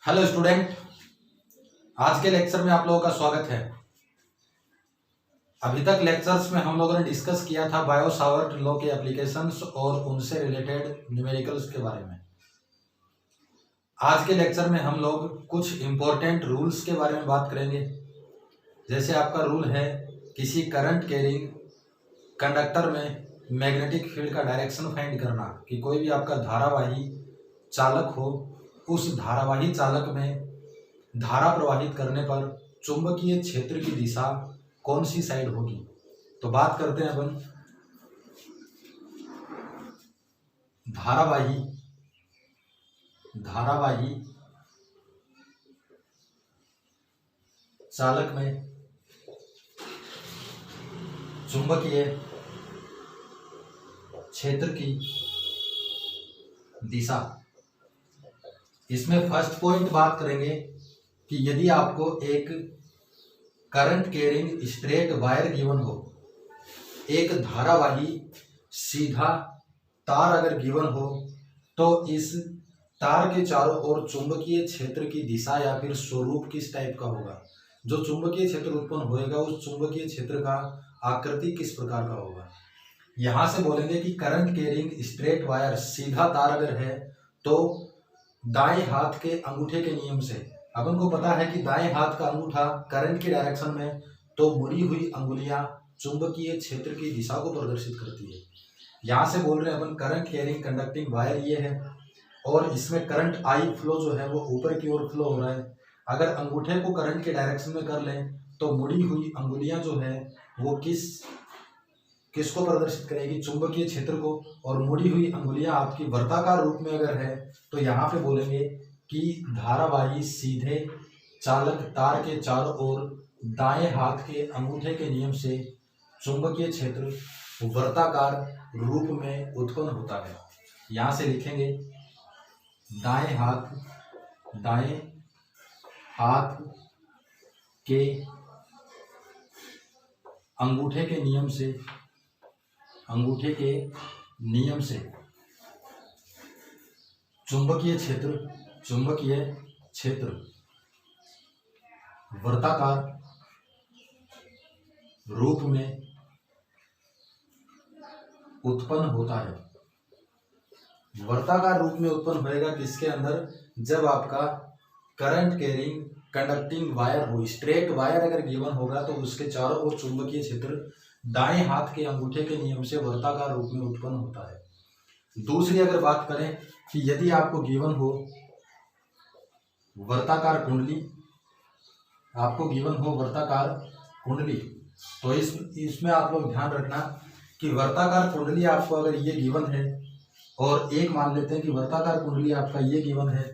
Hello student, आज के lecture में आप लोगों का स्वागत है। अभी तक लेक्चर्स में हम लोगों ने डिस्कस किया था बायो सावर्ट लॉ के एप्लीकेशंस और उनसे रिलेटेड न्यूमेरिकल्स के बारे में। आज के लेक्चर में हम लोग कुछ इंपॉर्टेंट रूल्स के बारे में बात करेंगे। जैसे आपका रूल है किसी करंट कैरिंग कंडक्टर में मैग्नेटिक फील्ड का डायरेक्शन फाइंड करना, कि कोई भी आपका धारावाही चालक हो, उस धारावाही चालक में धारा प्रवाहित करने पर चुंबकीय क्षेत्र की दिशा कौन सी साइड होगी। तो बात करते हैं अपन धारावाही चालक में चुंबकीय क्षेत्र की दिशा। इसमें फर्स्ट पॉइंट बात करेंगे कि यदि आपको एक current carrying straight wire given हो, एक धारावाही सीधा तार अगर गिवन हो, तो इस तार के चारों ओर चुंबकीय क्षेत्र की दिशा या फिर स्वरूप किस टाइप का होगा। जो चुंबकीय क्षेत्र उत्पन्न होएगा उस चुंबकीय क्षेत्र का आकृति किस प्रकार का होगा। यहां से बोलेंगे कि करंट कैरिंग स्ट्रेट वायर सीधा तार अगर है तो दाएं हाथ के अंगूठे के नियम से अपन को पता है कि दाएं हाथ का अंगूठा करंट की डायरेक्शन में, तो मुड़ी हुई अंगुलियां चुंबकीय क्षेत्र की दिशा को प्रदर्शित करती है। यहाँ से बोल रहे हैं अपन करंट कैरिंग कंडक्टिंग वायर ये है और इसमें करंट आई फ्लो जो है वो ऊपर की ओर फ्लो हो रहा है। अगर अंगूठे को करंट के डायरेक्शन में कर लें तो मुड़ी हुई अंगुलियां जो है वो किसको प्रदर्शित करेगी, चुंबकीय क्षेत्र को। और मुड़ी हुई अंगुलियां आपकी वर्ताकार रूप में अगर है तो यहाँ पे बोलेंगे कि धारावाही सीधे चालक तार के चारों ओर दाएं हाथ के अंगूठे के नियम से चुंबकीय क्षेत्र वर्ताकार रूप में उत्पन्न होता है। यहाँ से लिखेंगे दाएं हाथ के अंगूठे के नियम से चुंबकीय क्षेत्र वर्ताकार रूप में उत्पन्न होता है। वर्ताकार रूप में उत्पन्न होएगा किसके अंदर, जब आपका करंट कैरिंग कंडक्टिंग वायर हो, स्ट्रेट वायर अगर गिवन होगा तो उसके चारों ओर चुंबकीय क्षेत्र दाएं हाथ के अंगूठे के नियम से वर्ताकार रूप में उत्पन्न होता है। दूसरी अगर बात करें कि यदि आपको गिवन हो वर्ताकार कुंडली, तो इसमें आप लोग ध्यान रखना कि वर्ताकार कुंडली आपको अगर ये गिवन है और एक मान लेते हैं कि वर्ताकार कुंडली आपका ये गिवन है,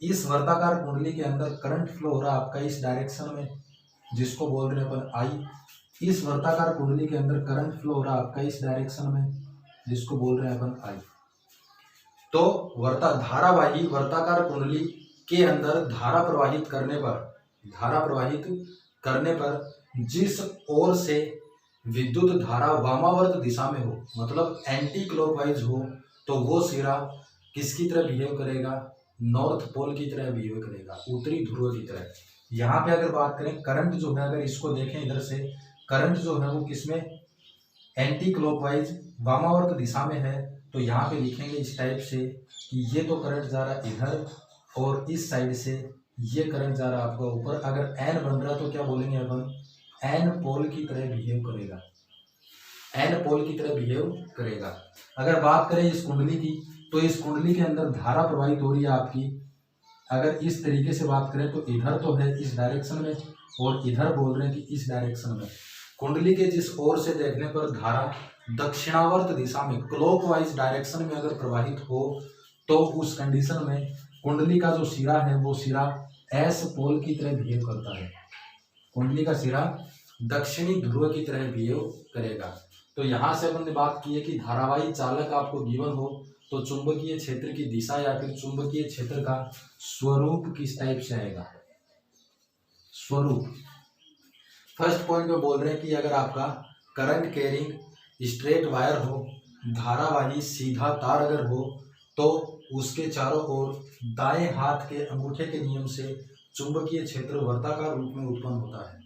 इस वर्ताकार कुंडली के अंदर करंट फ्लो हो रहा है आपका इस डायरेक्शन में, जिसको बोल रहे हैं अपन आई। इस वर्ताकार कुंडली के अंदर करंट फ्लो हो रहा है आपका इस डायरेक्शन में, जिसको बोल रहे हैं अपन आई। तो धारावाही वर्ताकार कुंडली के अंदर धारा प्रवाहित करने पर जिस ओर से विद्युत धारा वामावर्त दिशा में हो, मतलब एंटी क्लॉकवाइज हो, तो वो सिरा किसकी तरह बिहेव करेगा, नॉर्थ पोल की तरह बिहेव करेगा, उत्तरी ध्रुव की तरह। यहाँ पे अगर बात करें करंट जो है, अगर इसको देखें इधर से, करंट जो है वो किसमें, एंटी क्लॉकवाइज वामावर्त दिशा में है। तो यहाँ पे लिखेंगे इस टाइप से कि ये तो करंट जा रहा इधर और इस साइड से ये करंट जा रहा आपका ऊपर। अगर एन बन रहा तो क्या बोलेंगे अपन, एन पोल की तरह बिहेव करेगा। अगर बात करें इस कुंडली की, तो इस कुंडली के अंदर धारा प्रवाहित हो रही है आपकी, अगर इस तरीके से बात करें तो इधर तो है इस डायरेक्शन में और इधर बोल रहे हैं कि इस डायरेक्शन में। कुंडली के जिस ओर से देखने पर धारा दक्षिणावर्त दिशा में क्लॉकवाइज डायरेक्शन में अगर प्रवाहित हो, तो उस कंडीशन में कुंडली का जो सिरा है वो सिरा एस पोल की तरह बिहेव करता है। कुंडली का सिरा दक्षिणी ध्रुव की तरह बिहेव करेगा। तो यहाँ से अपन ने बात की है कि धारावाही चालक आपको गिवन हो तो चुंबकीय क्षेत्र की दिशा या फिर चुंबकीय क्षेत्र का स्वरूप किस टाइप से आएगा। स्वरूप फर्स्ट पॉइंट में बोल रहे हैं कि अगर आपका करंट कैरिंग स्ट्रेट वायर हो, धारावाही सीधा तार अगर हो, तो उसके चारों ओर दाएं हाथ के अंगूठे के नियम से चुंबकीय क्षेत्र वर्ताकार रूप में उत्पन्न होता है।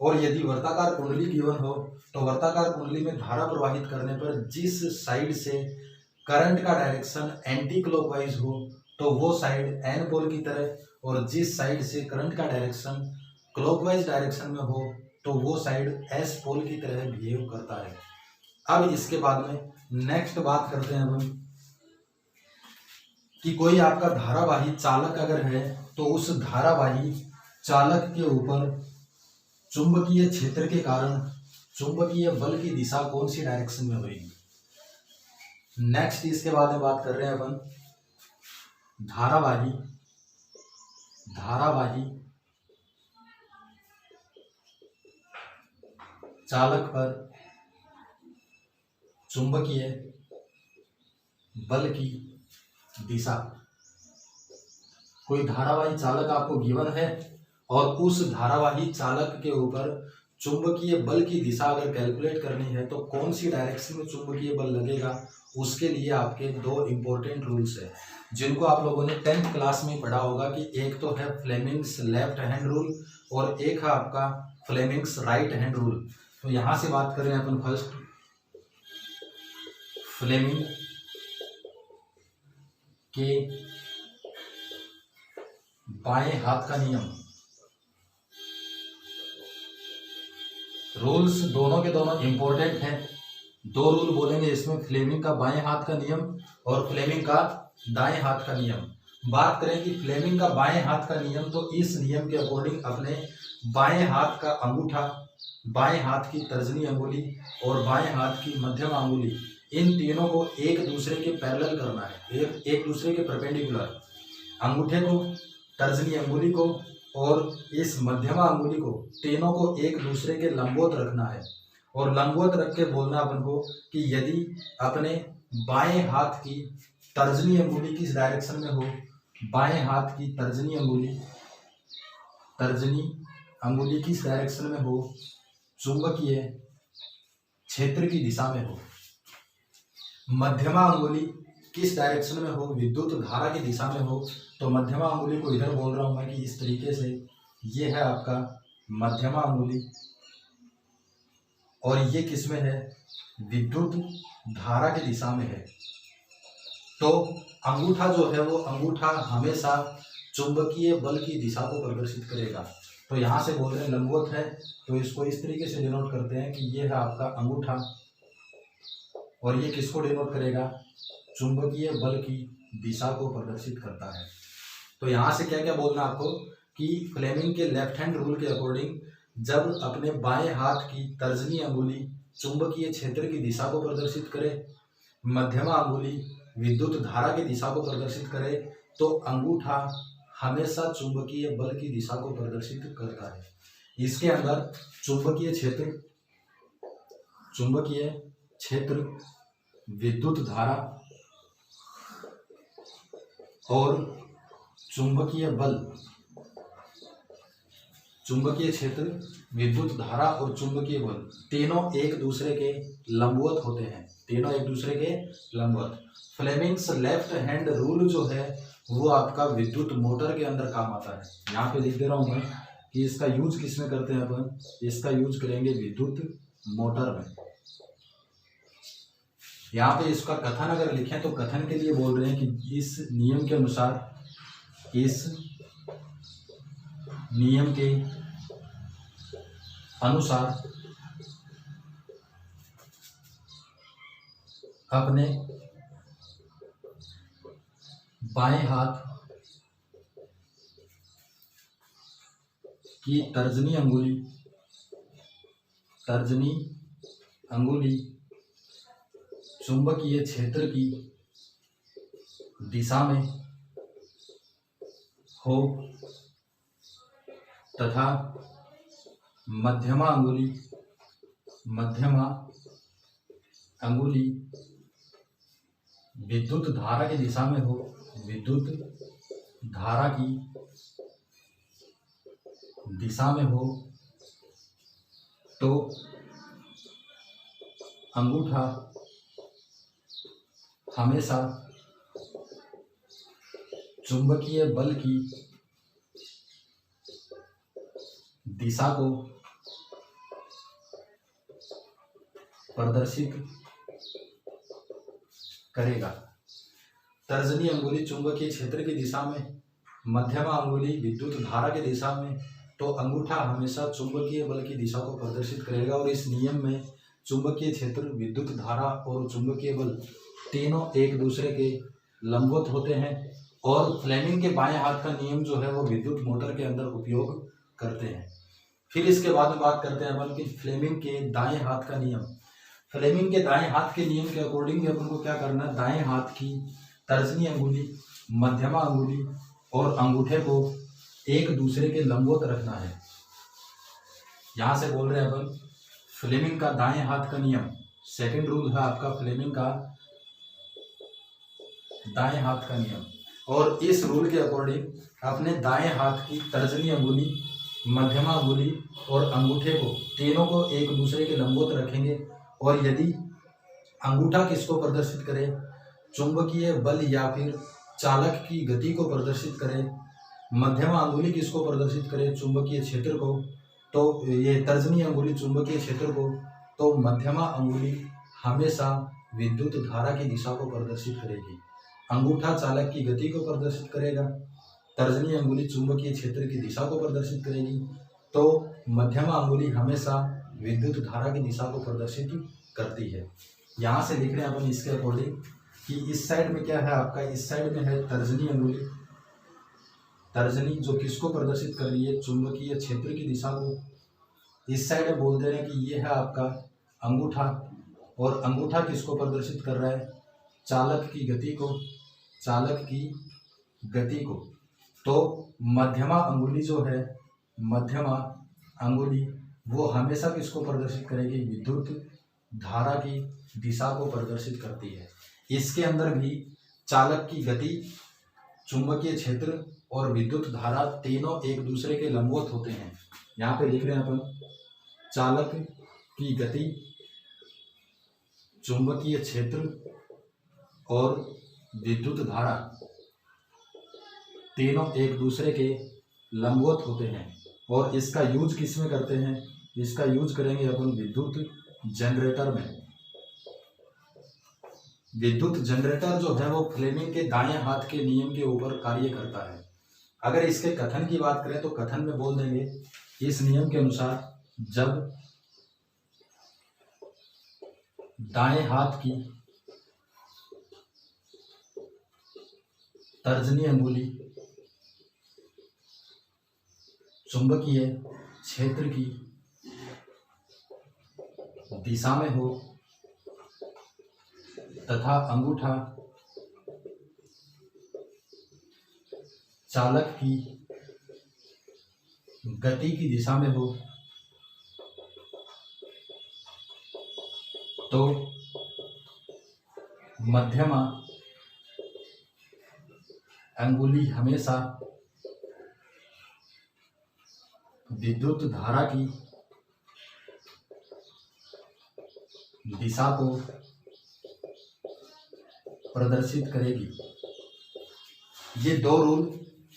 और यदि वर्ताकार कुंडली गिवन हो तो वर्ताकार कुंडली में धारा प्रवाहित करने पर जिस साइड से करंट का डायरेक्शन एंटी क्लॉकवाइज हो तो वो साइड एन पोल की तरह, और जिस साइड से करंट का डायरेक्शन क्लॉकवाइज डायरेक्शन में हो तो वो साइड एस पोल की तरह बिहेव करता है। अब इसके बाद में नेक्स्ट बात करते हैं हम कि कोई आपका धारावाही चालक अगर है तो उस धारावाही चालक के ऊपर चुंबकीय क्षेत्र के कारण चुंबकीय बल की दिशा कौन सी डायरेक्शन में होगी। नेक्स्ट इसके बाद में बात कर रहे हैं अपन धारावाही चालक पर चुंबकीय बल की दिशा। कोई धारावाही चालक आपको गिवन है और उस धारावाही चालक के ऊपर चुंबकीय बल की दिशा अगर कैलकुलेट करनी है तो कौन सी डायरेक्शन में चुंबकीय बल लगेगा, उसके लिए आपके दो इंपॉर्टेंट रूल्स है जिनको आप लोगों ने 10th क्लास में पढ़ा होगा कि एक तो है फ्लेमिंग्स लेफ्ट हैंड रूल और एक है आपका फ्लेमिंग्स राइट हैंड रूल। तो यहां से बात करें अपन फर्स्ट फ्लेमिंग के बाएं हाथ का नियम। रूल्स दोनों के दोनों इंपॉर्टेंट हैं। दो रूल बोलेंगे इसमें, फ्लेमिंग का बाएं हाथ का नियम और फ्लेमिंग का दाएं हाथ का नियम। बात करें कि फ्लेमिंग का बाएं हाथ का नियम तो इस नियम के अकॉर्डिंग अपने बाएं हाथ का अंगूठा, बाएं हाथ की तर्जनी अंगुली और बाएं हाथ की मध्यम अंगुली, इन तीनों को एक दूसरे के पैरेलल करना है, एक दूसरे के परपेंडिकुलर। अंगूठे को, तर्जनी अंगुली को और इस मध्यमा अंगुली को, तीनों को एक दूसरे के लंबवत रखना है। और लंबवत रख के बोलना अपन को कि यदि अपने बाएं हाथ की तर्जनी अंगुली किस डायरेक्शन में हो, बाएं हाथ की तर्जनी अंगुली किस डायरेक्शन में हो, चुंबकीय क्षेत्र की दिशा में हो। मध्यमा अंगुली किस डायरेक्शन में हो, विद्युत धारा की दिशा में हो। तो मध्यमा अंगुली को इधर बोल रहा हूं मैं कि इस तरीके से, ये है आपका मध्यमा अंगुली और ये किस में है, विद्युत धारा की दिशा में है। तो अंगूठा जो है वो अंगूठा हमेशा चुंबकीय बल की दिशा को प्रदर्शित करेगा। तो यहाँ से बोल रहे हैं लंबवत है, तो इसको इस तरीके से डिनोट करते हैं कि ये है आपका अंगूठा और ये किसको डिनोट करेगा, चुंबकीय बल की दिशा को प्रदर्शित करता है। तो यहाँ से क्या क्या बोलना आपको कि फ्लेमिंग के लेफ्ट हैंड रूल के अकॉर्डिंग जब अपने बाएं हाथ की तर्जनी अंगुली चुंबकीय क्षेत्र की दिशा को प्रदर्शित करे, मध्यमा अंगुली विद्युत धारा की दिशा को प्रदर्शित करे, तो अंगूठा हमेशा चुंबकीय बल की दिशा को प्रदर्शित करता है। इसके अंदर चुंबकीय क्षेत्र, विद्युत धारा और चुंबकीय बल, चुंबकीय क्षेत्र, विद्युत धारा और चुंबकीय बल तीनों एक दूसरे के लंबवत होते हैं, तीनों एक दूसरे के लंबवत। फ्लेमिंग्स लेफ्ट हैंड रूल जो है वो आपका विद्युत मोटर के अंदर काम आता है। यहाँ पे लिख दे रहा हूँ मैं कि इसका यूज किस में करते हैं अपन, इसका यूज करेंगे विद्युत मोटर में। यहाँ पे इसका कथन अगर लिखें तो कथन के लिए बोल रहे हैं कि इस नियम के अनुसार अपने बाएं हाथ की तर्जनी अंगुली चुंबकीय क्षेत्र की दिशा में हो तथा मध्यमा अंगुली विद्युत धारा की दिशा में हो, विद्युत धारा की दिशा में हो, तो अंगूठा हमेशा चुंबकीय बल की दिशा को प्रदर्शित करेगा। तर्जनी अंगुली चुंबकीय क्षेत्र की दिशा में, मध्यमा अंगुली विद्युत धारा की दिशा में, तो अंगूठा हमेशा चुंबकीय बल की दिशा को प्रदर्शित करेगा। और इस नियम में चुंबकीय क्षेत्र, विद्युत धारा और चुंबकीय बल तीनों एक दूसरे के लंबवत होते हैं। और फ्लेमिंग के बाएं हाथ का नियम जो है वो विद्युत मोटर के अंदर उपयोग करते हैं। फिर इसके बाद में बात करते हैं अपन कि फ्लेमिंग के दाएं हाथ का नियम। फ्लेमिंग के दाएं हाथ के नियम के अकॉर्डिंग अपन को क्या करना है, दाएं हाथ की तर्जनी अंगुली, मध्यमा अंगुली और अंगूठे को एक दूसरे के लंबवत रखना है। यहां से बोल रहे हैं अपन फ्लेमिंग का दाएं हाथ का नियम। सेकंड रूल है आपका फ्लेमिंग का दाएं हाथ का नियम। और इस रूल के अकॉर्डिंग अपने दाएं हाथ की तर्जनी अंगुली, मध्यमा अंगुली और अंगूठे को तीनों को एक दूसरे के लंबवत रखेंगे। और यदि अंगूठा किसको प्रदर्शित करे, चुंबकीय बल या फिर चालक की गति को प्रदर्शित करे, मध्यमा अंगुली किसको प्रदर्शित करे, चुंबकीय क्षेत्र को, तो ये तर्जनी अंगुली चुंबकीय क्षेत्र को, तो मध्यमा अंगुली हमेशा विद्युत धारा की दिशा को प्रदर्शित करेगी। अंगूठा चालक की गति को प्रदर्शित करेगा, तर्जनी अंगुली चुंबकीय क्षेत्र की दिशा को प्रदर्शित करेगी, तो मध्यमा अंगुली हमेशा विद्युत धारा की दिशा को प्रदर्शित करती है। यहाँ से लिख रहे हैं अपन इसके अकॉर्डिंग कि इस साइड में क्या है आपका, इस साइड में है तर्जनी अंगुली। तर्जनी जो किसको प्रदर्शित कर रही है, चुंबकीय क्षेत्र की दिशा को। इस साइड में बोल दे रहे हैं कि ये है आपका अंगूठा, और अंगूठा किसको प्रदर्शित कर रहा है, चालक की गति को, चालक की गति को। तो मध्यमा अंगुली जो है, मध्यमा अंगुली वो हमेशा किसको प्रदर्शित करेगी, विद्युत धारा की दिशा को प्रदर्शित करती है। इसके अंदर भी चालक की गति, चुंबकीय क्षेत्र और विद्युत धारा तीनों एक दूसरे के लंबवत होते हैं। यहाँ पे लिख रहे हैं अपन चालक की गति, चुंबकीय क्षेत्र और विद्युत धारा तीनों एक दूसरे के लंबवत होते हैं। और इसका यूज किस में करते हैं, इसका यूज करेंगे अपन विद्युत जनरेटर में। विद्युत जनरेटर जो है वो फ्लेमिंग के दाएं हाथ के नियम के ऊपर कार्य करता है। अगर इसके कथन की बात करें तो कथन में बोल देंगे इस नियम के अनुसार जब दाएं हाथ की तर्जनी अंगुली चुंबकीय क्षेत्र की दिशा में हो तथा अंगूठा चालक की गति की दिशा में हो, तो मध्यमा अंगुली हमेशा विद्युत धारा की दिशा को प्रदर्शित करेगी। ये दो रूल,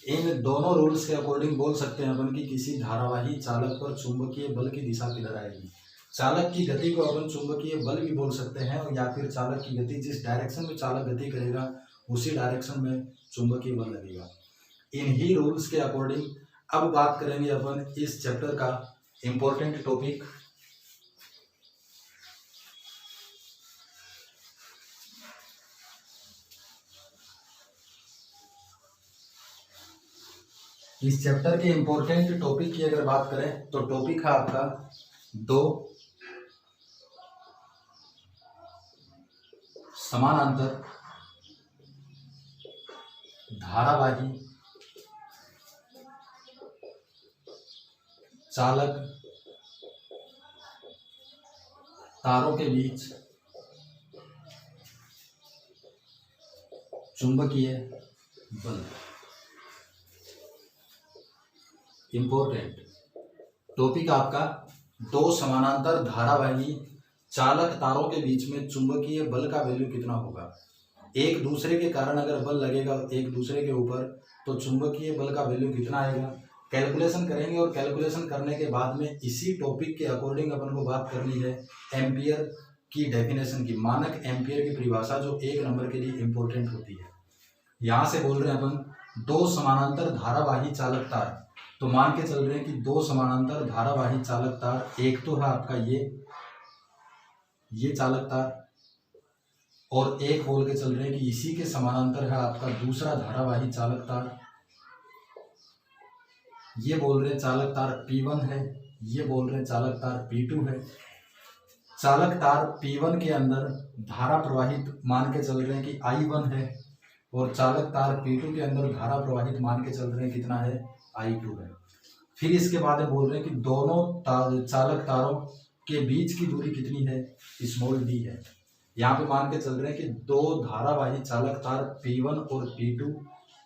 इन दोनों रूल्स के अकॉर्डिंग बोल सकते हैं अपन कि किसी धारावाही चालक पर चुंबकीय बल की दिशा किधर आएगी। चालक की गति को अपन चुंबकीय बल भी बोल सकते हैं, और या फिर चालक की गति, जिस डायरेक्शन में चालक गति करेगा उसी डायरेक्शन में चुंबकीय बल लगेगा। इन्हीं रूल्स के अकॉर्डिंग अब बात करेंगे अपन इस चैप्टर का इम्पोर्टेंट टॉपिक इस चैप्टर के इम्पोर्टेंट टॉपिक की अगर बात करें तो टॉपिक है आपका दो समानांतर धारावाही चालक तारों के बीच चुंबकीय बल। इंपॉर्टेंट टॉपिक आपका दो समानांतर धारावाही चालक तारों के बीच में चुंबकीय बल का वैल्यू कितना होगा। एक दूसरे के कारण अगर बल लगेगा एक दूसरे के ऊपर तो चुंबकीय बल का वैल्यू कितना आएगा, कैलकुलेशन करेंगे। और कैलकुलेशन करने के बाद में इसी टॉपिक के अकॉर्डिंग अपन को बात करनी है एम्पियर की डेफिनेशन की, मानक एम्पियर की परिभाषा जो 1 नंबर के लिए इंपॉर्टेंट होती है। यहाँ से बोल रहे हैं अपन 2 समानांतर धारावाही चालक तार, तो मान के चल रहे हैं कि 2 समानांतर धारावाही चालक तार, एक तो है आपका ये चालक तार, और एक बोल के चल रहे हैं कि इसी के समानांतर है आपका दूसरा धारावाही चालक तार। ये बोल रहे हैं चालक तार P1 है, ये बोल रहे हैं चालक तार P2 है। चालक तार P1 के अंदर धारा प्रवाहित मान के चल रहे हैं कि I1 है, और चालक तार P2 के अंदर धारा प्रवाहित मान के चल रहे हैं कितना है, I2 है। फिर इसके बाद बोल रहे हैं कि दोनों चालक तारों के बीच की दूरी कितनी है, स्मॉल d है। यहाँ पे मान के चल रहे हैं कि 2 धारावाही चालक तार P1 और P2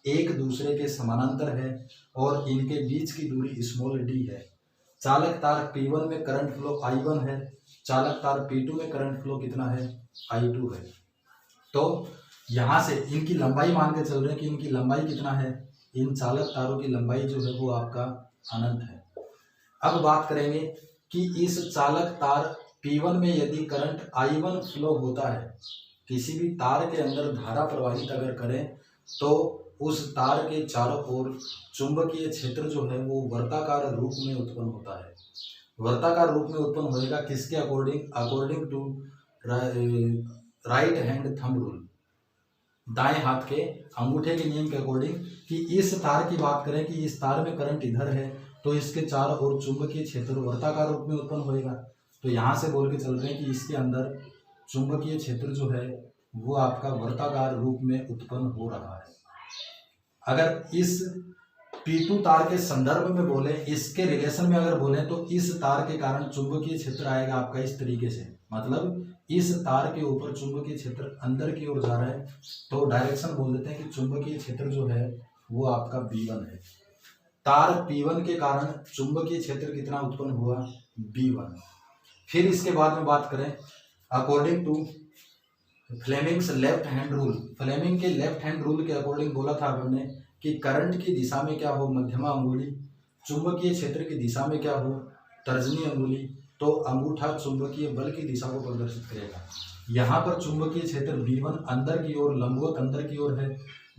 एक दूसरे के समानांतर है और इनके बीच की दूरी स्मॉल d है। चालक तार P1 में करंट फ्लो I1 है, चालक तार P2 में करंट फ्लो कितना है, I2 है। तो यहाँ से इनकी लंबाई मान के चल रहे हैं कि इनकी लंबाई कितना है, इन चालक तारों की लंबाई जो है वो आपका अनंत है। अब बात करेंगे कि इस चालक तार P1 में यदि करंट I1 फ्लो होता है, किसी भी तार के अंदर धारा प्रवाहित अगर करें तो उस तार के चारों ओर चुंबकीय क्षेत्र जो है वो वर्ताकार रूप में उत्पन्न होता है। वर्ताकार रूप में उत्पन्न होएगा किसके according, according to right hand thumb rule, दाएं हाथ के अंगूठे के नियम के अकॉर्डिंग, कि इस तार की बात करें कि इस तार में करंट इधर है तो इसके चारों ओर चुंबकीय क्षेत्र वर्ताकार रूप में उत्पन्न होएगा। तो यहाँ से बोल के चल रहे हैं कि इसके अंदर चुंबकीय क्षेत्र जो है वो आपका वर्ताकार रूप में उत्पन्न हो रहा है। अगर इस P2 तार के संदर्भ में बोले, इसके रिलेशन में अगर बोले तो इस तार के कारण चुंबकीय क्षेत्र आएगा आपका इस तरीके से, मतलब इस तार के ऊपर चुंबकीय क्षेत्र अंदर की ओर जा रहा है तो डायरेक्शन बोल देते हैं कि चुंबकीय क्षेत्र जो है वो आपका B1 है। तार P1 के कारण चुंबकीय क्षेत्र कितना उत्पन्न हुआ, B1। फिर इसके बाद में बात करें according to Fleming's left hand rule, Fleming के लेफ्ट हैंड रूल के अकॉर्डिंग बोला था हमने कि करंट की दिशा में क्या हो, मध्यमा अंगुली, चुंबकीय क्षेत्र की दिशा में क्या हो, तर्जनी अंगुली, तो अंगूठा चुंबकीय बल की दिशा को प्रदर्शित करेगा। यहाँ पर चुंबकीय क्षेत्र B1 अंदर की ओर, लंबवत अंदर की ओर है,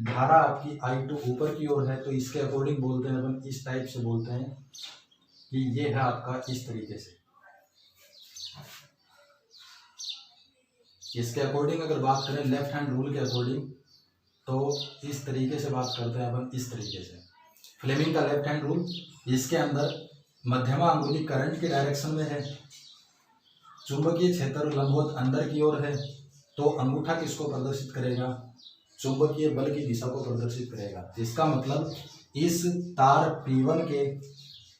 धारा आपकी I2 ऊपर की ओर है, तो इसके अकॉर्डिंग बोलते हैं अपन, इस टाइप से बोलते हैं कि ये है आपका इस तरीके से। इसके अकॉर्डिंग अगर बात करें लेफ्ट हैंड रूल के अकॉर्डिंग तो इस तरीके से बात करते हैं अपन, इस तरीके से फ्लेमिंग का लेफ्ट हैंड रूल। इसके अंदर मध्यमा अंगुली करंट के डायरेक्शन में है, चुंबकीय क्षेत्र लंबवत अंदर की ओर है, तो अंगूठा किसको प्रदर्शित करेगा, चुंबकीय बल की दिशा को प्रदर्शित करेगा। इसका मतलब इस तार P1 के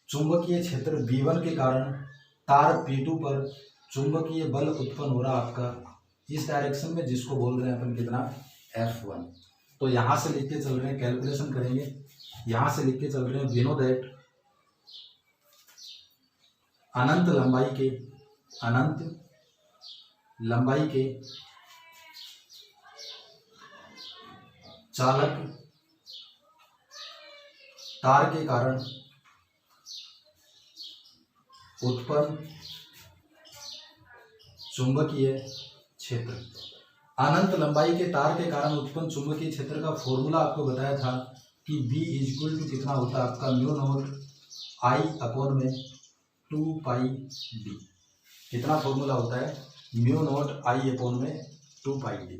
चुंबकीय क्षेत्र B1 के कारण तार P2 पर चुंबकीय बल उत्पन्न हो रहा आपका इस डायरेक्शन में, जिसको बोल रहे हैं अपन कितना, F1। तो यहाँ से लिख के चल रहे हैं, कैलकुलेशन करेंगे, यहाँ से लिख के चल रहे हैं वी नो दैट अनंत लंबाई के चालक तार के कारण उत्पन्न चुंबकीय क्षेत्र। अनंत लंबाई के तार के कारण उत्पन्न चुंबकीय क्षेत्र का फॉर्मूला आपको बताया था कि B इक्वल टू कितना होता है आपका, म्यू नॉट I अपॉन में 2πd। कितना फॉर्मूला होता है, म्यू नॉट I अपॉन में 2πd।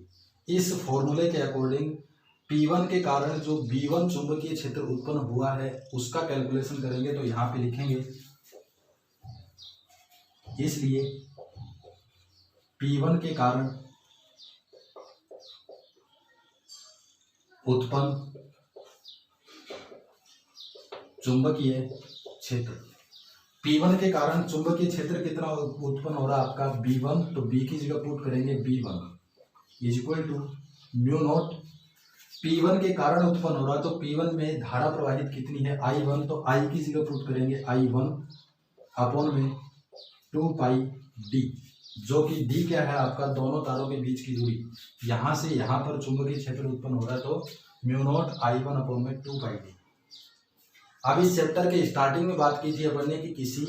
इस फॉर्मूले के अकॉर्डिंग P1 के कारण जो B1 चुंबकीय क्षेत्र उत्पन्न हुआ है उसका कैलकुलेशन करेंगे, तो यहाँ पे लिखेंगे, इसलिए P1 के कारण उत्पन्न चुंबकीय क्षेत्र, P1 के कारण चुंबकीय क्षेत्र कितना उत्पन्न हो रहा है आपका, B1, तो B की जगह पुट करेंगे B1 is equal to mu naught, P1 के कारण उत्पन्न हो रहा है तो P1 में धारा प्रवाहित कितनी है, I1, तो I की जगह पुट करेंगे I1 अपॉन में 2πd। जो कि डी क्या है आपका, दोनों तारों के बीच की दूरी, यहाँ से यहाँ पर चुंबकीय क्षेत्र उत्पन्न हो रहा है, तो म्यू नॉट I1 अपॉन में 2 पाई डी। अब इस चैप्टर के स्टार्टिंग में बात की थी अपन ने कि किसी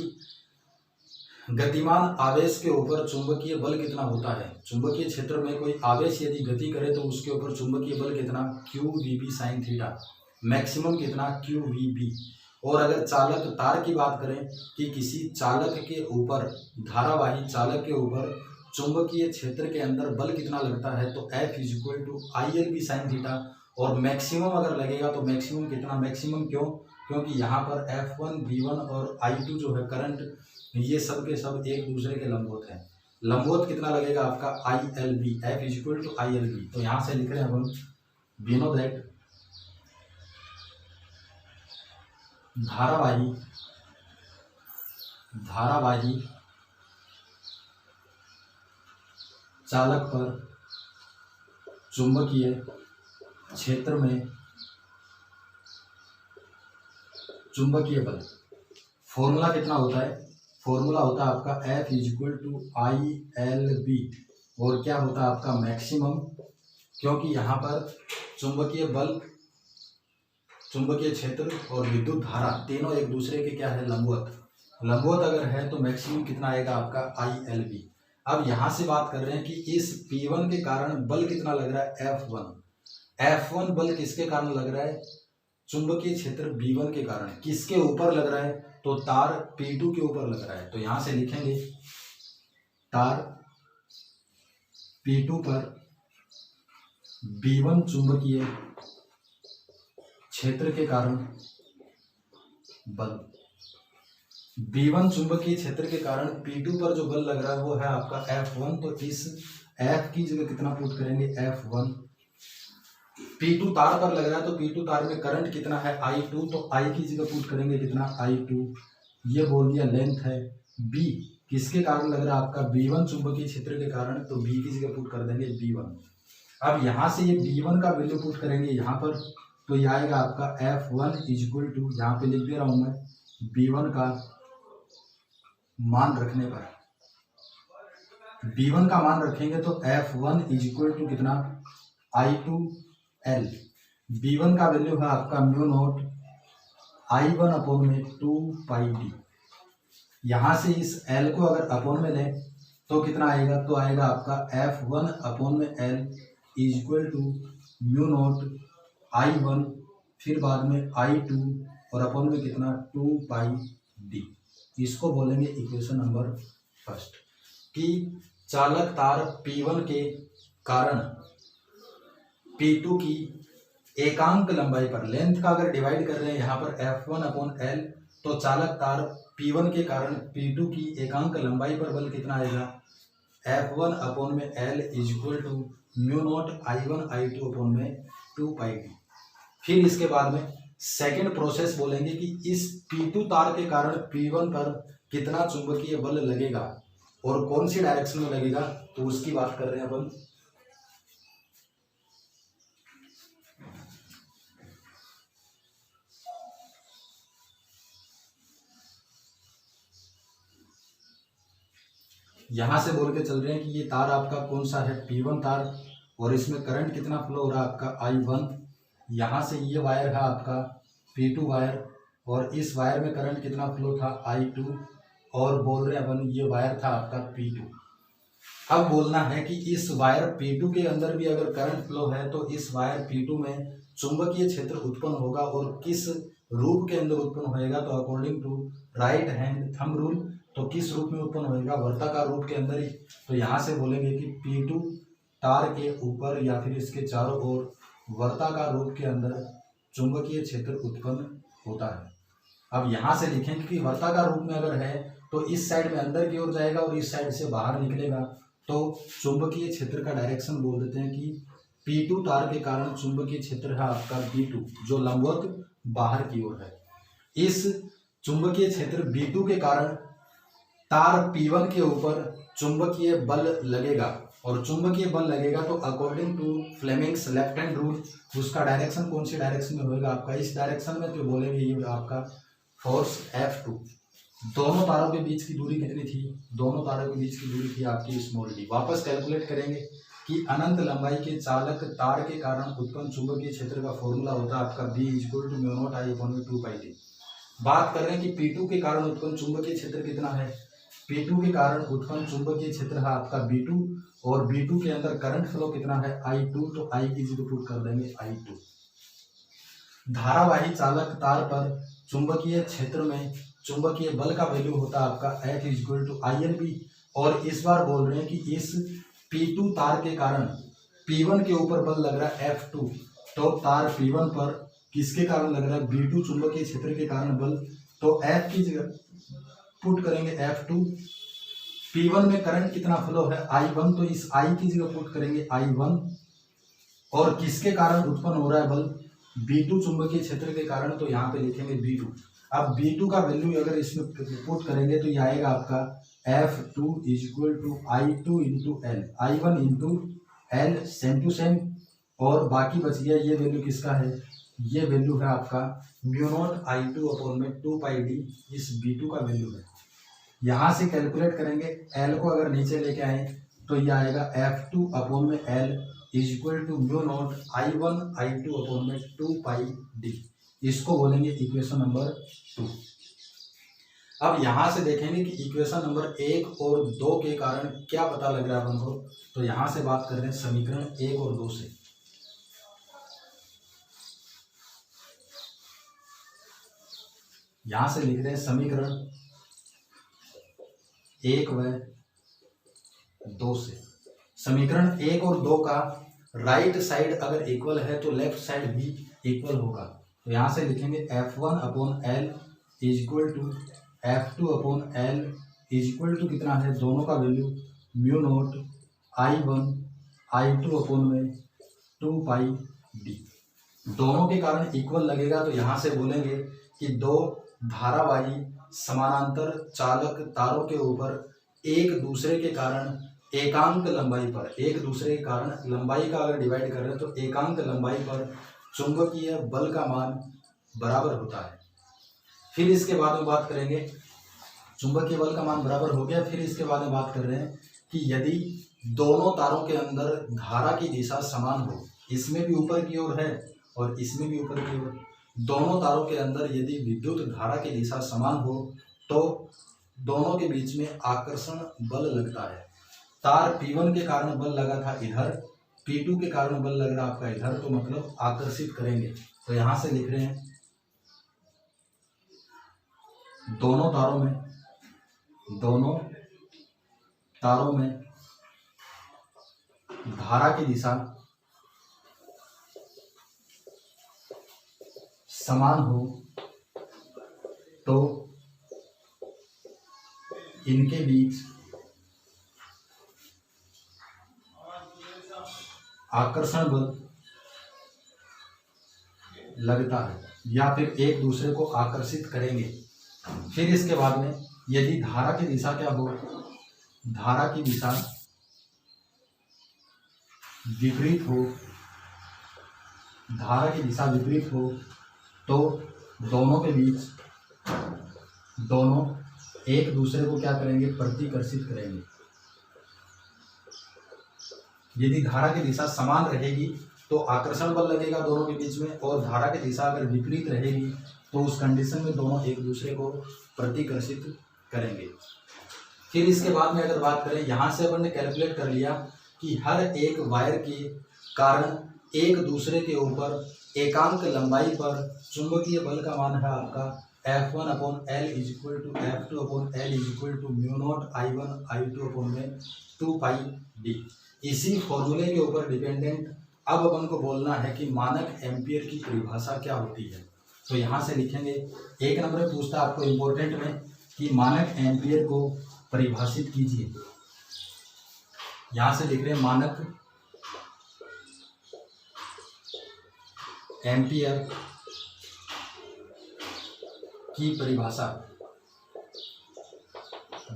गतिमान आवेश के ऊपर चुंबकीय बल कितना होता है। चुंबकीय क्षेत्र में कोई आवेश यदि गति करे तो उसके ऊपर चुंबकीय बल कितना, Q V B sine theta, maximum कितना, क्यू वी बी। और अगर चालक तार की बात करें कि किसी चालक के ऊपर, धारावाही चालक के ऊपर चुंबकीय क्षेत्र के अंदर बल कितना लगता है, तो F is equal to I L B sine theta. और मैक्सिमम अगर लगेगा तो मैक्सिमम कितना, मैक्सिमम क्यों, क्योंकि यहाँ पर F1 V1 और I2 जो है करंट, ये सब के सब एक दूसरे के लंबवत हैं। लंबवत कितना लगेगा आपका, I L B, F is equal to I L B. तो यहाँ से लिख रहे हैं हम वी नो दैट धारावाही चालक पर चुंबकीय क्षेत्र में चुंबकीय बल, फॉर्मूला कितना होता है, फॉर्मूला होता है आपका F is equal to I L B. और क्या होता है आपका मैक्सिमम, क्योंकि यहाँ पर चुंबकीय बल, चुंबकीय क्षेत्र और विद्युत धारा तीनों एक दूसरे के क्या है, लंबवत। लंबवत अगर है तो मैक्सिमम कितना आएगा आपका, आई एल बी। अब यहाँ से बात कर रहे हैं कि इस P1 के कारण बल कितना लग रहा है, F1। F1 बल किसके कारण लग रहा है, चुंबकीय क्षेत्र B1 के कारण। किसके ऊपर लग रहा है, तो तार P2 के ऊपर लग रहा है। तो यहाँ से लिखेंगे तार P2 पर B1 चुंबकीय क्षेत्र के कारण बल, B1 चुंबकीय क्षेत्र के कारण P2 पर जो बल लग रहा है वो है आपका F1। तो इस F की जगह कितना पुट करेंगे, F1। P2 तार पर लग रहा है तो P2 तार में करंट कितना है, I2। तो I की जगह पुट करेंगे कितना, I2। ये बोल दिया लेंथ है। B किसके कारण लग रहा है आपका, B1 चुंबकीय क्षेत्र के कारण, तो B की जगह पुट कर देंगे B1। अब यहाँ से ये B1 का वैल्यू पुट करेंगे यहाँ पर, तो ये आएगा आपका F1 इज इक्वल टू, यहाँ पे लिख दे रहा हूँ मैं, B1 का मान रखने पर, B1 का मान रखेंगे तो F1 इज इक्वल टू कितना, I2L। B1 का वैल्यू है आपका म्यू नॉट I1 अपॉन में 2 पाई डी। यहाँ से इस L को अगर अपॉन में लें तो कितना आएगा, तो आएगा आपका F1 अपॉन में L is equal to mu naught I1, फिर बाद में I2 और अपॉन में कितना, 2 पाई डी। इसको बोलेंगे इक्वेशन नंबर फर्स्ट, कि चालक तार P1 के कारण P2 की एकांक लंबाई पर, लेंथ का अगर डिवाइड कर रहे हैं यहाँ पर F1 अपॉन L, तो चालक तार P1 के कारण P2 की एकांक लंबाई पर बल कितना आएगा, F1 अपॉन में L is equal to mu naught I1 I2 upon में 2 पाई डी। फिर इसके बाद में सेकंड प्रोसेस बोलेंगे कि इस P2 तार के कारण P1 पर कितना चुंबकीय बल लगेगा और कौन सी डायरेक्शन में लगेगा, तो उसकी बात कर रहे हैं अपन। यहां से बोल के चल रहे हैं कि ये तार आपका कौन सा है, P1 तार, और इसमें करंट कितना फ्लो हो रहा है आपका, I1। यहाँ से ये वायर है आपका P2 वायर, और इस वायर में करंट कितना फ्लो था, I2। और बोल रहे हैं अपन ये वायर था आपका P2। अब बोलना है कि इस वायर P2 के अंदर भी अगर करंट फ्लो है तो इस वायर P2 में चुंबकीय क्षेत्र उत्पन्न होगा, और किस रूप के अंदर उत्पन्न होएगा, तो according to right hand thumb rule, तो किस रूप में उत्पन्न होएगा, वर्ताकार रूप के अंदर ही। तो यहाँ से बोलेंगे कि P2 तार के ऊपर या फिर इसके चारों ओर वर्ताकार रूप के अंदर चुंबकीय क्षेत्र उत्पन्न होता है। अब यहाँ से लिखेंगे कि वर्ताकार रूप में अगर है तो इस साइड में अंदर की ओर जाएगा और इस साइड से बाहर निकलेगा, तो चुंबकीय क्षेत्र का डायरेक्शन बोल देते हैं कि P2 तार के कारण चुंबकीय क्षेत्र है आपका B2, जो लंबवत बाहर की ओर है। इस चुंबकीय क्षेत्र B2 के कारण तार P1 के ऊपर चुंबकीय बल लगेगा, और चुंबकीय बल लगेगा तो according to Fleming's left hand rule उसका डायरेक्शन कौन सी डायरेक्शन में होगा आपका, इस डायरेक्शन में, तो बोलेंगे ये आपका फोर्स F2। दोनों तारों के बीच की दूरी कितनी थी? दोनों तारों के बीच की दूरी थी आपकी स्मॉल डी। वापस कैलकुलेट करेंगे कि अनंत लंबाई के चालक तार के कारण उत्पन्न चुंबकीय क्षेत्र का फॉर्मूला होता है आपका B equal to mu naught I upon में 2 पाई डी। बात कर रहे हैं कि P2 के कारण उत्पन्न चुंबकीय क्षेत्र कितना है? P2 के कारण उत्पन्न चुंबकीय क्षेत्र है आपका B2 और B2 के अंदर करंट फ्लो कितना है? I2। तो I की जगह पुट कर देंगे I2। धारावाही चालक तार पर चुंबकीय क्षेत्र में चुंबकीय बल का वैल्यू होता है आपका F इक्वल टू INB। और इस बार बोल रहे हैं कि इस P2 तार के कारण P1 के ऊपर बल लग रहा है F2। तो तार P1 पर किसके कारण लग रहा है? B2 चुंबकीय क्षेत्र के कारण बल। तो F की जगह पुट करेंगे F2। P1 में करंट कितना फ्लो है? I1। तो इस I की जगह पुट करेंगे I1। और किसके कारण उत्पन्न हो रहा है बल? B2 चुंबकीय क्षेत्र के कारण। तो यहाँ पे लिखेंगे B2। अब B2 का वैल्यू अगर इसमें पुट करेंगे तो ये आएगा आपका F2 equal to I2 into L, I1 into L, same to same. और बाकी बच गया ये वैल्यू किसका है? ये वैल्यू है आपका म्यू नॉट I2 अपॉन में 2 पाई डी। इस B2 का वैल्यू है। यहाँ से कैलकुलेट करेंगे, L को अगर नीचे लेके आए तो ये आएगा F2 अपॉन में L is equal to mu naught I1 I2 upon में 2 पाई डी। इसको बोलेंगे इक्वेशन नंबर 2। अब यहां से देखेंगे कि इक्वेशन नंबर 1 और 2 के कारण क्या पता लग रहा है हमको। तो यहां से बात कर रहे हैं समीकरण 1 और 2 से। यहां से लिख रहे हैं समीकरण 1 व 2 से। समीकरण 1 और 2 का राइट साइड अगर इक्वल है तो लेफ्ट साइड भी इक्वल होगा। तो यहाँ से लिखेंगे F1 upon L is equal to F2 upon L is equal to कितना है? दोनों का value mu naught I1 I2 upon में 2 पाई डी। दोनों के कारण इक्वल लगेगा तो यहाँ से बोलेंगे कि दो धारावाही समानांतर चालक तारों के ऊपर एक दूसरे के कारण एकांक लंबाई पर, एक दूसरे के कारण लंबाई का अगर डिवाइड कर रहे हैं तो एकांक लंबाई पर चुंबकीय बल का मान बराबर होता है। फिर इसके बाद में बात करेंगे, चुंबकीय बल का मान बराबर हो गया। फिर इसके बाद में बात कर रहे हैं कि यदि दोनों तारों के अंदर धारा की दिशा समान हो, इसमें भी ऊपर की ओर है और इसमें भी ऊपर की ओर, दोनों तारों के अंदर यदि विद्युत धारा की दिशा समान हो तो दोनों के बीच में आकर्षण बल लगता है। तार P1 के कारण बल लगा था इधर, P2 के कारण बल लग रहा आपका इधर, तो मतलब आकर्षित करेंगे। तो यहां से लिख रहे हैं दोनों तारों में धारा की दिशा समान हो तो इनके बीच आकर्षण बल लगता है या फिर एक दूसरे को आकर्षित करेंगे। फिर इसके बाद में यदि धारा की दिशा क्या हो? धारा की दिशा विपरीत हो, धारा की दिशा विपरीत हो तो दोनों के बीच, दोनों एक दूसरे को क्या करेंगे? प्रतिकर्षित करेंगे। यदि धारा की दिशा समान रहेगी तो आकर्षण बल लगेगा दोनों के बीच में, और धारा की दिशा अगर विपरीत रहेगी तो उस कंडीशन में दोनों एक दूसरे को प्रतिकर्षित करेंगे। फिर इसके बाद में अगर बात करें, यहाँ से अपन ने कैलकुलेट कर लिया कि हर एक वायर के कारण एक दूसरे के ऊपर एकांक लंबाई पर चुंबकीय बल का मान है आपका F1 upon L is equal to F2 upon L is equal to mu naught I1 I2 upon में 2 पाई डी। इसी फॉर्मूले के ऊपर डिपेंडेंट अब अपन को बोलना है कि मानक एम्पियर की परिभाषा क्या होती है। तो यहाँ से लिखेंगे, एक नंबर में पूछता है आपको इम्पोर्टेंट में कि मानक एम्पियर को परिभाषित कीजिए। यहाँ से लिख रहे हैं मानक एम्पियर की परिभाषा,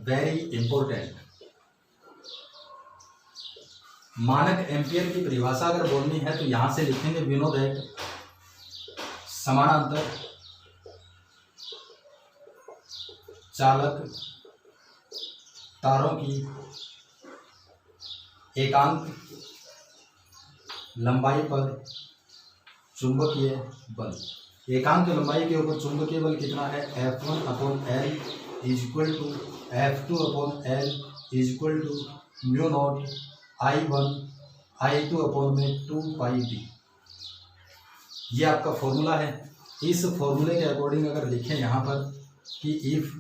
वेरी इंपॉर्टेंट। मानक एम्पियर की परिभाषा अगर बोलनी है तो यहां से लिखेंगे वी नो दैट समानांतर चालक तारों की एकांक लंबाई पर चुंबकीय बल। एकांक लंबाई के ऊपर चुंबकीय बल कितना है? F1/L is equal to F2/L is equal to mu naught I1/2/2πd। ये आपका फॉर्मूला है। इस फॉर्मूले के अकॉर्डिंग अगर लिखें यहाँ पर कि इफ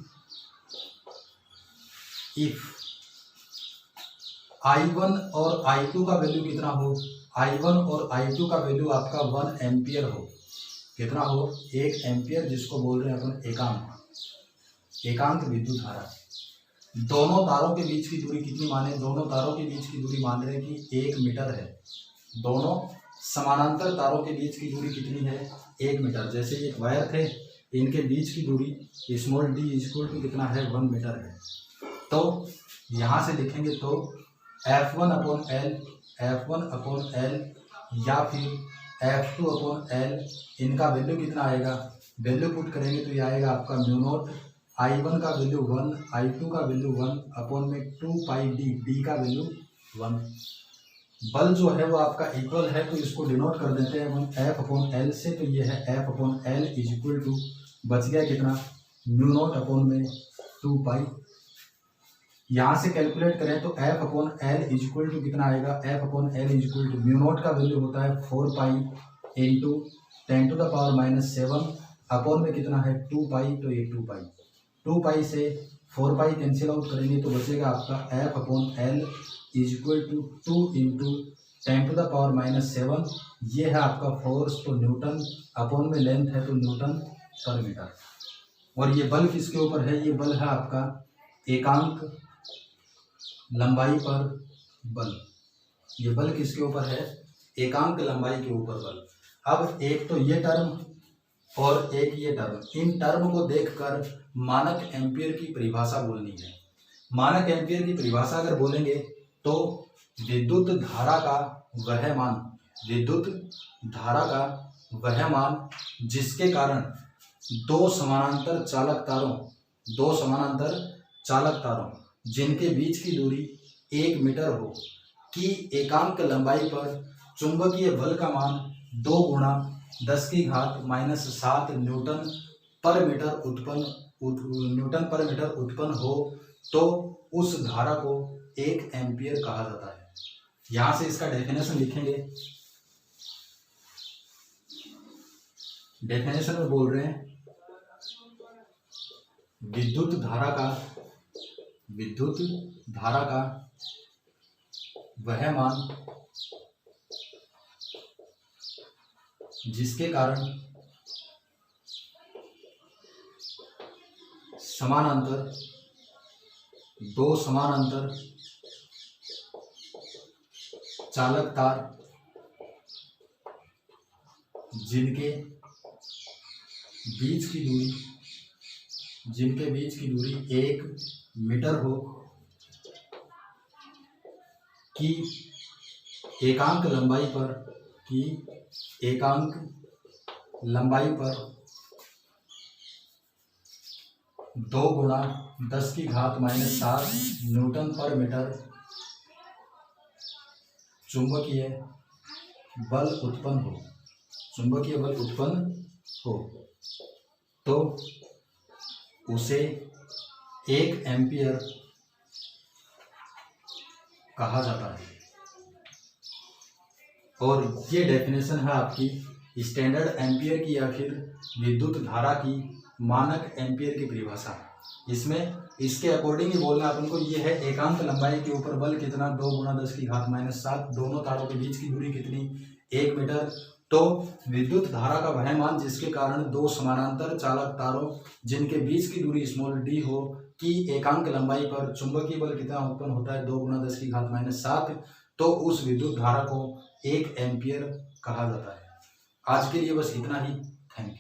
I1 और I2 का वैल्यू कितना हो, I1 और I2 का वैल्यू आपका 1 एम्पियर हो, कितना हो? 1 एम्पियर, जिसको बोल रहे हैं अपन एकांक विद्युत धारा। दोनों तारों के बीच की दूरी कितनी माने? दोनों तारों के बीच की दूरी मान रहे हैं कि 1 मीटर है। दोनों समानांतर तारों के बीच की दूरी कितनी है? 1 मीटर। जैसे ये वायर थे, इनके बीच की दूरी स्मॉल d इक्वल टू कितना है? 1 मीटर है। तो यहाँ से लिखेंगे तो F1/L या फिर F2/L, इनका वैल्यू कितना आएगा? वैल्यू पुट करेंगे तो ये आएगा आपका म्यू नॉट I1 का वैल्यू 1, I2 का वैल्यू 1/2πd, d का वैल्यू 1। बल जो है वो आपका इक्वल है, तो इसको डिनोट कर देते हैं हम F/L से। तो ये है F/L इज इक्वल टू, बच गया कितना? Mu not 2π। यहाँ से कैलकुलेट करें तो F/L इज इक्वल टू कितना आएगा? F/L is equal to mu naught का वैल्यू होता है 4π इंटू 10⁻⁷ अपॉन में कितना है? 2π। तो ये 2π से 4π कैंसिल आउट करेंगे तो बचेगा आपका F/L is equal to 2 into 10⁻⁷। ये है आपका फोर्स, तो न्यूटन, अपॉन में लेंथ है तो न्यूटन पर मीटर। और ये बल किसके ऊपर है? ये बल है आपका एकांक लंबाई पर बल। ये बल किसके ऊपर है? एकांक लंबाई के ऊपर बल। अब एक तो ये टर्म और एक ये टर्म, इन टर्म को देखकर मानक एम्पियर की परिभाषा बोलनी है। मानक एम्पियर की परिभाषा अगर बोलेंगे तो विद्युत धारा का वह मान जिसके कारण दो समानांतर चालक तारों जिनके बीच की दूरी 1 मीटर हो की एकांक लंबाई पर चुंबकीय बल का मान 2 × 10⁻⁷ न्यूटन पर मीटर उत्पन्न हो, तो उस धारा को 1 एम्पियर कहा जाता है। यहाँ से इसका डेफिनेशन लिखेंगे। डेफिनेशन में बोल रहे हैं विद्युत धारा का वह मान जिसके कारण दो समानांतर चालक तार जिनके बीच की दूरी 1 मीटर हो की एकांक लंबाई पर 2 × 10⁻⁷ न्यूटन पर मीटर चुंबकीय बल उत्पन्न हो तो उसे 1 एम्पियर कहा जाता है। और ये डेफिनेशन है आपकी स्टैंडर्ड एम्पियर की या फिर विद्युत धारा की मानक एम्पियर की परिभाषा। इसमें इसके अकॉर्डिंग ही बोलना अपन को। ये है एकांक लंबाई के ऊपर बल कितना? 2 × 10⁻⁷। दोनों तारों के बीच की दूरी कितनी? 1 मीटर। तो विद्युत धारा का वह मान जिसके कारण दो समानांतर चालक तारों जिनके बीच की दूरी स्मॉल d हो की एकांक लंबाई पर चुंबकीय बल कितना उत्पन्न होता है? 2 × 10⁻⁷। तो उस विद्युत धारा को 1 एम्पियर कहा जाता है। आज के लिए बस इतना ही। Thank you.